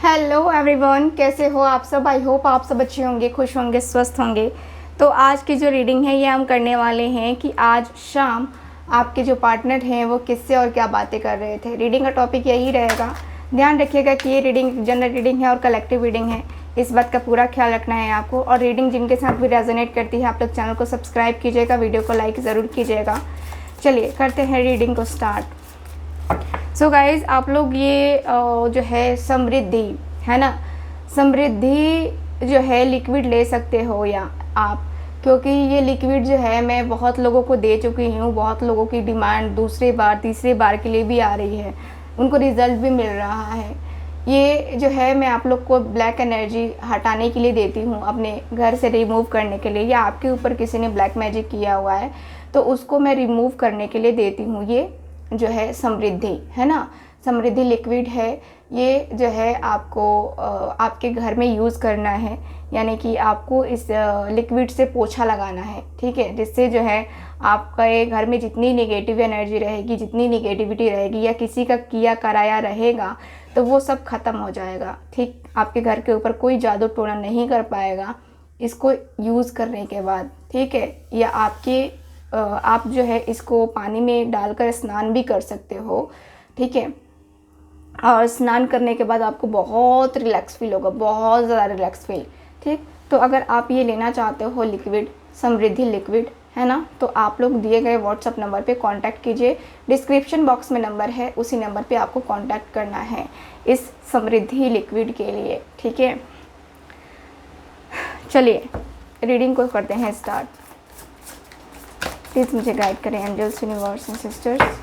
Hello everyone, कैसे हो आप सब। आई होप आप सब अच्छे होंगे, खुश होंगे, स्वस्थ होंगे। तो आज की जो रीडिंग है ये हम करने वाले हैं कि आज शाम आपके जो पार्टनर हैं वो किससे और क्या बातें कर रहे थे। रीडिंग का टॉपिक यही रहेगा। ध्यान रखिएगा कि ये रीडिंग जनरल रीडिंग है और कलेक्टिव रीडिंग है, इस बात का पूरा ख्याल रखना है आपको। और रीडिंग जिनके साथ भी रेजोनेट करती है आप लोग चैनल को सब्सक्राइब कीजिएगा, वीडियो को लाइक ज़रूर कीजिएगा। चलिए करते हैं रीडिंग को स्टार्ट। सो गाइज, आप लोग ये जो है समृद्धि है ना, समृद्धि जो है लिक्विड ले सकते हो या आप, क्योंकि ये लिक्विड जो है मैं बहुत लोगों को दे चुकी हूँ। बहुत लोगों की डिमांड दूसरे बार तीसरे बार के लिए भी आ रही है, उनको रिजल्ट भी मिल रहा है। ये जो है मैं आप लोग को ब्लैक एनर्जी हटाने के लिए देती हूँ, अपने घर से रिमूव करने के लिए, या आपके ऊपर किसी ने ब्लैक मैजिक किया हुआ है तो उसको मैं रिमूव करने के लिए देती हूँ। ये जो है समृद्धि है ना, समृद्धि लिक्विड है। ये जो है आपको आपके घर में यूज़ करना है, यानी कि आपको इस लिक्विड से पोछा लगाना है, ठीक है। जिससे जो है आपके घर में जितनी नेगेटिव एनर्जी रहेगी, जितनी नेगेटिविटी रहेगी या किसी का किया कराया रहेगा तो वो सब ख़त्म हो जाएगा, ठीक। आपके घर के ऊपर कोई जादू टोना नहीं कर पाएगा इसको यूज़ करने के बाद, ठीक है। या आप जो है इसको पानी में डालकर स्नान भी कर सकते हो, ठीक है। और स्नान करने के बाद आपको बहुत रिलैक्स फील होगा, बहुत ज़्यादा रिलैक्स फील, ठीक। तो अगर आप ये लेना चाहते हो लिक्विड, समृद्धि लिक्विड है ना, तो आप लोग दिए गए व्हाट्सअप नंबर पे कांटेक्ट कीजिए। डिस्क्रिप्शन बॉक्स में नंबर है, उसी नंबर पे आपको कांटेक्ट करना है इस समृद्धि लिक्विड के लिए, ठीक है। चलिए रीडिंग को करते हैं स्टार्ट। प्लीज़ मुझे गाइड करें एंजल्स, यूनिवर्स एंड सिस्टर्स।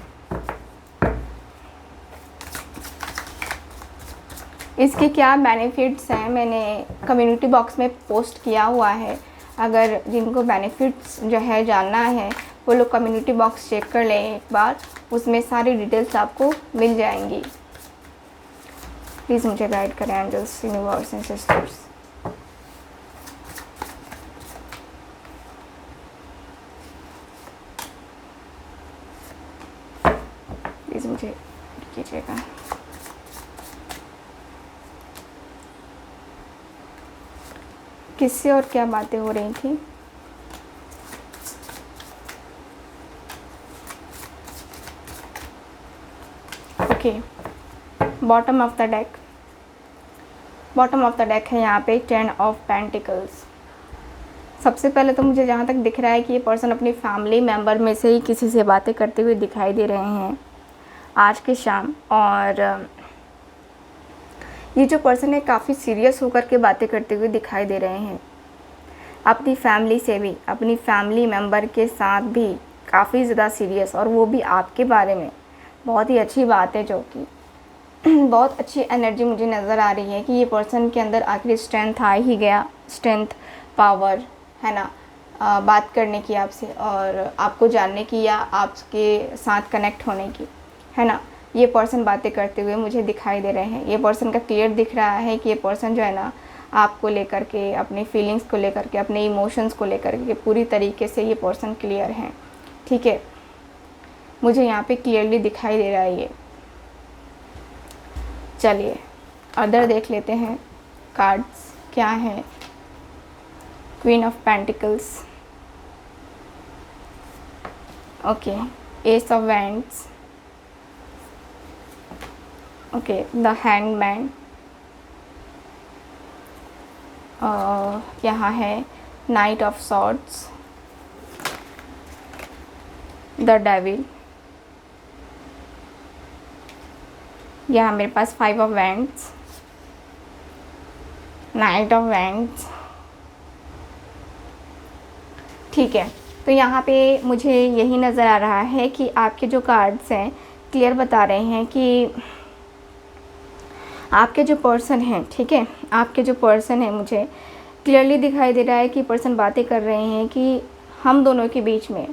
इसके क्या बेनिफिट्स हैं मैंने कम्युनिटी बॉक्स में पोस्ट किया हुआ है। अगर जिनको बेनिफिट्स जो है जानना है वो लोग कम्युनिटी बॉक्स चेक कर लें एक बार, उसमें सारी डिटेल्स आपको मिल जाएंगी। प्लीज़ मुझे गाइड करें angels, universe and sisters. Please मुझे कीजिएगा। किससे और क्या बातें हो रही थी। Okay, bottom of the deck, bottom of the deck है यहाँ पे 10 ऑफ पेंटिकल्स। सबसे पहले तो मुझे जहाँ तक दिख रहा है कि ये पर्सन अपनी फैमिली मेम्बर में से ही किसी से बातें करते हुए दिखाई दे रहे हैं आज के शाम। और ये जो पर्सन है काफ़ी सीरियस होकर के बातें करते हुए दिखाई दे रहे हैं, अपनी फैमिली से भी, अपनी फैमिली मेम्बर के साथ भी काफ़ी ज़्यादा सीरियस, और वो भी आपके बारे में। बहुत ही अच्छी बात है, जो कि बहुत अच्छी एनर्जी मुझे नज़र आ रही है कि ये पर्सन के अंदर आखिर स्ट्रेंथ आ ही गया, स्ट्रेंथ, पावर है ना, बात करने की आपसे और आपको जानने की या आपके साथ कनेक्ट होने की, है ना। ये पर्सन बातें करते हुए मुझे दिखाई दे रहे हैं। ये पर्सन का क्लियर दिख रहा है कि ये पर्सन जो है ना आपको लेकर के, अपनी फीलिंग्स को लेकर के, अपने इमोशंस को लेकर के पूरी तरीके से ये पर्सन क्लियर हैं, ठीक है। मुझे यहाँ पे क्लियरली दिखाई दे रहा है ये। चलिए अदर देख लेते हैं कार्ड्स क्या हैं। Queen of pentacles, okay, S of wands, okay, the hangman, यहाँ है night of swords, the devil, यहाँ मेरे पास 5 of wands, night of wands, ठीक है। तो यहाँ पे मुझे यही नज़र आ रहा है कि आपके जो कार्ड्स हैं क्लियर बता रहे हैं कि आपके जो पर्सन हैं, ठीक है, आपके जो पर्सन हैं, मुझे क्लियरली दिखाई दे रहा है कि पर्सन बातें कर रहे हैं कि हम दोनों के बीच में,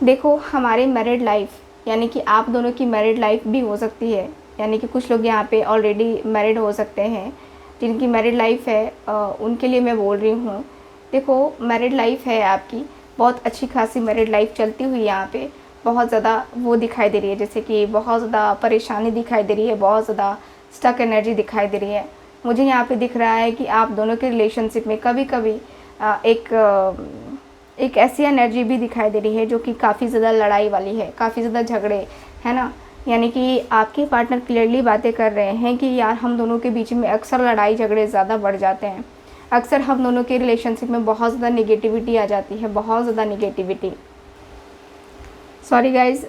देखो, हमारे मैरिड लाइफ, यानी कि आप दोनों की मैरिड लाइफ भी हो सकती है, यानी कि कुछ लोग यहाँ पे ऑलरेडी मैरिड हो सकते हैं। जिनकी मैरिड लाइफ है उनके लिए मैं बोल रही हूँ। देखो, मैरिड लाइफ है आपकी, बहुत अच्छी खासी मैरिड लाइफ चलती हुई यहाँ पे। बहुत ज़्यादा वो दिखाई दे रही है, जैसे कि बहुत ज़्यादा परेशानी दिखाई दे रही है, बहुत ज़्यादा स्टक एनर्जी दिखाई दे रही है। मुझे यहाँ पे दिख रहा है कि आप दोनों के रिलेशनशिप में कभी कभी एक ऐसी एनर्जी भी दिखाई दे रही है जो कि काफ़ी ज़्यादा लड़ाई वाली है, काफ़ी ज़्यादा झगड़े, है ना। यानी कि आपके पार्टनर क्लियरली बातें कर रहे हैं कि यार हम दोनों के बीच में अक्सर लड़ाई झगड़े ज़्यादा बढ़ जाते हैं, अक्सर हम दोनों के रिलेशनशिप में बहुत ज़्यादा नेगेटिविटी आ जाती है, बहुत ज़्यादा नेगेटिविटी। सॉरी गाइज,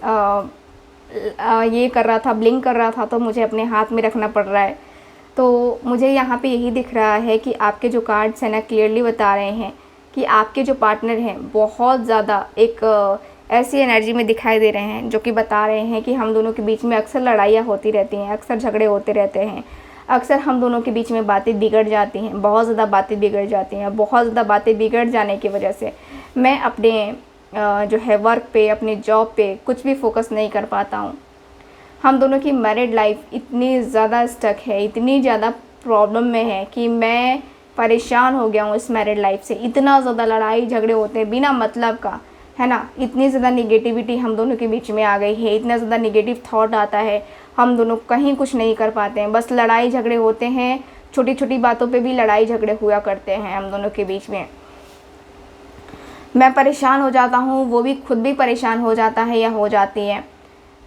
ये कर रहा था, ब्लिंक कर रहा था तो मुझे अपने हाथ में रखना पड़ रहा है। तो मुझे यहाँ पे यही दिख रहा है कि आपके जो कार्ड्स हैं ना क्लियरली बता रहे हैं कि आपके जो पार्टनर हैं बहुत ज़्यादा एक ऐसी एनर्जी में दिखाई दे रहे हैं जो कि बता रहे हैं कि हम दोनों के बीच में अक्सर लड़ाइयाँ होती रहती हैं, अक्सर झगड़े होते रहते हैं, अक्सर हम दोनों के बीच में बातें बिगड़ जाती हैं, बहुत ज़्यादा बातें बिगड़ जाती हैं। बहुत ज़्यादा बातें बिगड़ जाने की वजह से मैं अपने जो है वर्क पे, अपने जॉब पे कुछ भी फोकस नहीं कर पाता हूँ। हम दोनों की मैरिड लाइफ इतनी ज़्यादा स्टक है, इतनी ज़्यादा प्रॉब्लम में है कि मैं परेशान हो गया हूँ इस मैरिड लाइफ से। इतना ज़्यादा लड़ाई झगड़े होते हैं बिना मतलब का, है ना। इतनी ज़्यादा निगेटिविटी हम दोनों के बीच में आ गई है, इतना ज़्यादा निगेटिव थॉट आता है, हम दोनों कहीं कुछ नहीं कर पाते हैं, बस लड़ाई झगड़े होते हैं। छोटी छोटी बातों पे भी लड़ाई झगड़े हुआ करते हैं हम दोनों के बीच में। मैं परेशान हो जाता हूँ, वो भी खुद भी परेशान हो जाता है या हो जाती है।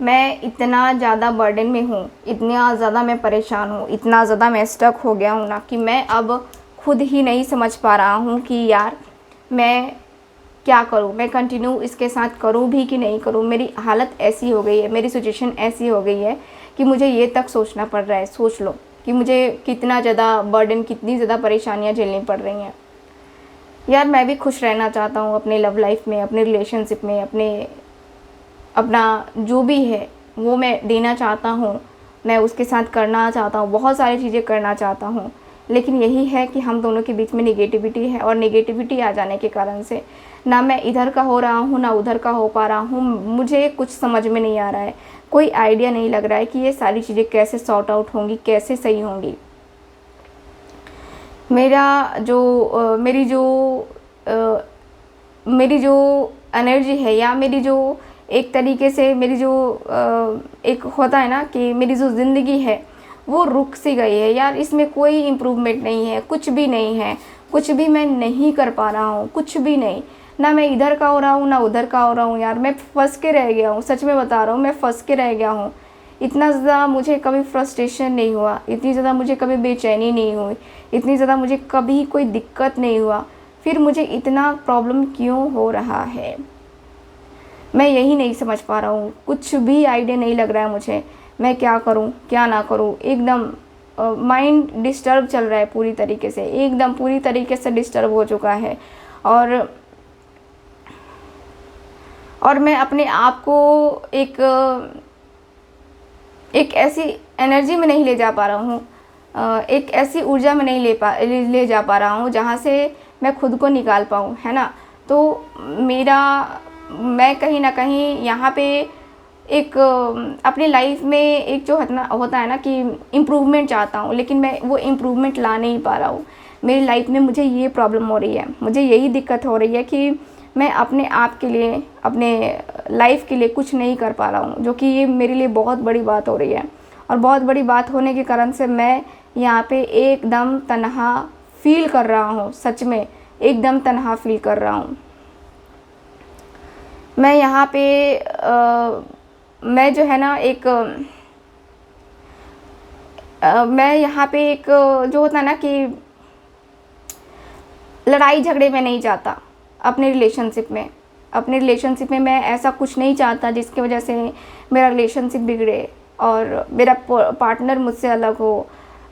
मैं इतना ज़्यादा बर्डन में हूँ, इतना ज़्यादा मैं परेशान हूँ, इतना ज़्यादा मैं स्टक हो गया हूँ ना कि मैं अब खुद ही नहीं समझ पा रहा हूँ कि यार मैं क्या करूँ, मैं कंटिन्यू इसके साथ करूँ भी कि नहीं करूँ। मेरी हालत ऐसी हो गई है, मेरी सिचुएशन ऐसी हो गई है कि मुझे ये तक सोचना पड़ रहा है। सोच लो कि मुझे कितना ज़्यादा बर्डन, कितनी ज़्यादा परेशानियाँ झेलनी पड़ रही हैं। यार मैं भी खुश रहना चाहता हूँ अपने लव लाइफ में, अपने रिलेशनशिप में, अपना जो भी है वो मैं देना चाहता हूँ, मैं उसके साथ करना चाहता हूँ, बहुत सारी चीज़ें करना चाहता हूँ। लेकिन यही है कि हम दोनों के बीच में नेगेटिविटी है, और नेगेटिविटी आ जाने के कारण से ना मैं इधर का हो रहा हूँ ना उधर का हो पा रहा हूँ। मुझे कुछ समझ में नहीं आ रहा है, कोई आइडिया नहीं लग रहा है कि ये सारी चीज़ें कैसे सॉर्ट आउट होंगी, कैसे सही होंगी। मेरी जो एनर्जी है, या मेरी जो एक तरीके से मेरी जो एक होता है ना कि मेरी जो ज़िंदगी है वो रुक सी गई है यार। इसमें कोई इम्प्रूवमेंट नहीं है, कुछ भी नहीं है, कुछ भी मैं नहीं कर पा रहा हूँ, कुछ भी नहीं। ना मैं इधर का हो रहा हूँ ना उधर का हो रहा हूँ। यार मैं फंस के रह गया हूँ, सच में बता रहा हूँ, मैं फंस के रह गया हूँ। इतना ज़्यादा मुझे कभी फ्रस्ट्रेशन नहीं हुआ, इतनी ज़्यादा मुझे कभी बेचैनी नहीं हुई, इतनी ज़्यादा मुझे कभी कोई दिक्कत नहीं हुआ। फिर मुझे इतना प्रॉब्लम क्यों हो रहा है, मैं यही नहीं समझ पा रहा हूँ। कुछ भी आइडिया नहीं लग रहा है मुझे, मैं क्या करूँ क्या ना करूँ। एकदम माइंड डिस्टर्ब चल रहा है पूरी तरीके से, एकदम पूरी तरीके से डिस्टर्ब हो चुका है। और मैं अपने आप को एक ऐसी एनर्जी में नहीं ले जा पा रहा हूँ, एक ऐसी ऊर्जा में नहीं ले जा पा रहा हूँ जहाँ से मैं खुद को निकाल पाऊँ, है ना। तो मैं कहीं ना कहीं यहाँ पे एक अपनी लाइफ में एक जो होता है ना कि इम्प्रूवमेंट चाहता हूँ, लेकिन मैं वो इम्प्रूवमेंट ला नहीं पा रहा हूँ। मेरी लाइफ में मुझे ये प्रॉब्लम हो रही है, मुझे यही दिक्कत हो रही है कि मैं अपने आप के लिए, अपने लाइफ के लिए कुछ नहीं कर पा रहा हूँ, जो कि ये मेरे लिए बहुत बड़ी बात हो रही है। और बहुत बड़ी बात होने के कारण से मैं यहाँ पे एकदम तन्हा फील कर रहा हूँ, सच में एकदम तन्हा फील कर रहा हूँ। मैं यहाँ पे मैं जो है ना मैं यहाँ पे एक जो होता है ना कि लड़ाई झगड़े में नहीं चाहता अपने रिलेशनशिप में मैं ऐसा कुछ नहीं चाहता जिसकी वजह से मेरा रिलेशनशिप बिगड़े और मेरा पार्टनर मुझसे अलग हो।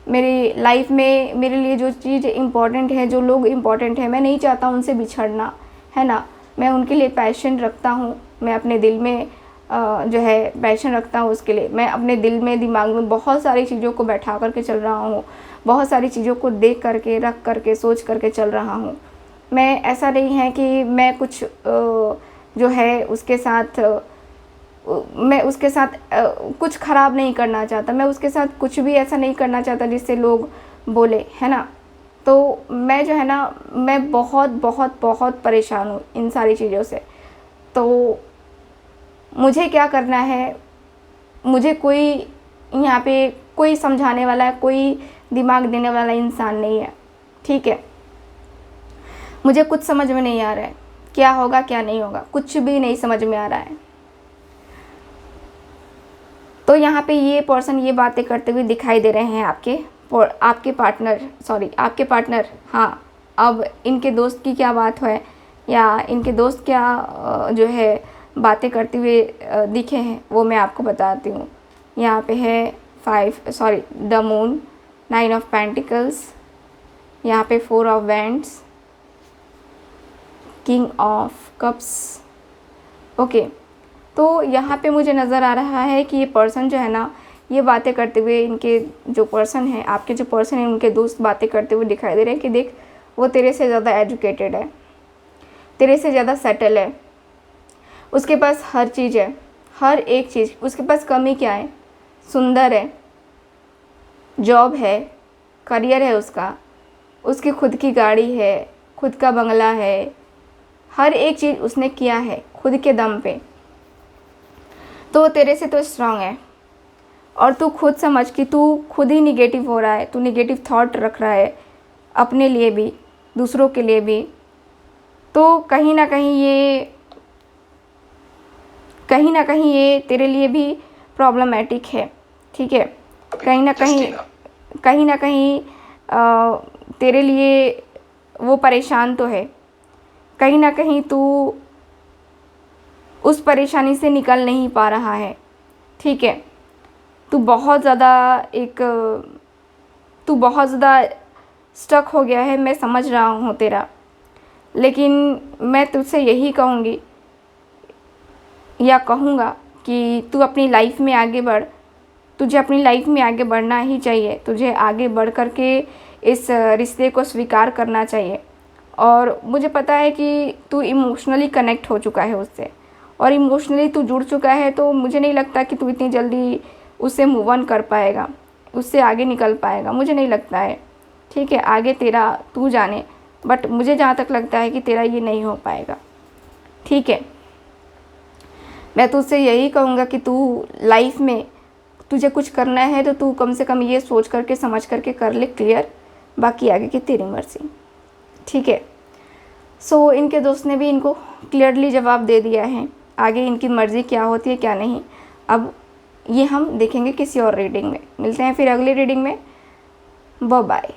मेरी लाइफ में मेरे लिए जो चीज़ इम्पॉर्टेंट है, जो लोग इम्पॉर्टेंट है, मैं नहीं चाहता उनसे बिछड़ना, है ना। मैं उनके लिए पैशन रखता हूँ, मैं अपने दिल में जो है पैशन रखता हूँ उसके लिए। मैं अपने दिल में, दिमाग में बहुत सारी चीज़ों को बैठा करके चल रहा हूँ, बहुत सारी चीज़ों को देख करके, रख करके, सोच करके चल रहा हूँ। मैं ऐसा नहीं है कि मैं कुछ जो है उसके साथ कुछ ख़राब नहीं करना चाहता, मैं उसके साथ कुछ भी ऐसा नहीं करना चाहता जिससे लोग बोले, है ना। तो मैं जो है ना, मैं बहुत बहुत बहुत परेशान हूँ इन सारी चीज़ों से। तो मुझे क्या करना है, मुझे कोई यहाँ पे कोई समझाने वाला, कोई दिमाग देने वाला इंसान नहीं है। ठीक है, मुझे कुछ समझ में नहीं आ रहा है, क्या होगा क्या नहीं होगा, कुछ भी नहीं समझ में आ रहा है। तो यहाँ पे ये पर्सन ये बातें करते हुए दिखाई दे रहे हैं आपके पार्टनर। हाँ, अब इनके दोस्त की क्या बात है या इनके दोस्त क्या जो है बातें करते हुए दिखे हैं, वो मैं आपको बताती हूँ। यहाँ पे है द मून, 9 ऑफ पेंटिकल्स, यहाँ पे 4 of wands, king of cups. Okay, तो यहाँ पे मुझे नज़र आ रहा है कि ये पर्सन जो है ना, ये बातें करते हुए, इनके जो पर्सन है, आपके जो पर्सन है, उनके दोस्त बातें करते हुए दिखाई दे रहे हैं कि देख, वो तेरे से ज़्यादा एजुकेटेड है, तेरे से ज़्यादा सेटल है, उसके पास हर चीज़ है, हर एक चीज़। उसके पास कमी क्या है? सुंदर है, जॉब है, करियर है उसकी खुद की गाड़ी है, खुद का बंगला है, हर एक चीज़ उसने किया है खुद के दम पे। तो तेरे से तो स्ट्रांग है, और तू खुद समझ कि तू खुद ही निगेटिव हो रहा है, तू निगेटिव थॉट रख रहा है अपने लिए भी, दूसरों के लिए भी। तो कहीं ना कहीं ये तेरे लिए भी प्रॉब्लमेटिक है। ठीक है, कहीं ना कहीं तेरे लिए वो परेशान तो है, कहीं ना कहीं तू उस परेशानी से निकल नहीं पा रहा है। ठीक है, तू बहुत ज़्यादा स्टक हो गया है, मैं समझ रहा हूँ तेरा। लेकिन मैं तुझसे यही कहूँगी या कहूँगा कि तू अपनी लाइफ में आगे बढ़। तुझे अपनी लाइफ में आगे बढ़ना ही चाहिए, तुझे आगे बढ़ कर के इस रिश्ते को स्वीकार करना चाहिए। और मुझे पता है कि तू इमोशनली कनेक्ट हो चुका है उससे, और इमोशनली तू जुड़ चुका है। तो मुझे नहीं लगता कि तू इतनी जल्दी उससे मूव ऑन कर पाएगा, उससे आगे निकल पाएगा, मुझे नहीं लगता है। ठीक है, आगे तेरा तू जाने, बट मुझे जहाँ तक लगता है कि तेरा ये नहीं हो पाएगा। ठीक है, मैं तुझसे यही कहूँगा कि तू लाइफ में तुझे कुछ करना है तो तू कम से कम ये सोच करके समझ करके कर ले क्लियर, बाकी आगे की तेरी मर्जी। ठीक है, सो इनके दोस्त ने भी इनको क्लियरली जवाब दे दिया है, आगे इनकी मर्ज़ी क्या होती है क्या नहीं, अब ये हम देखेंगे किसी और रीडिंग में। मिलते हैं फिर अगली रीडिंग में, बाय बाय।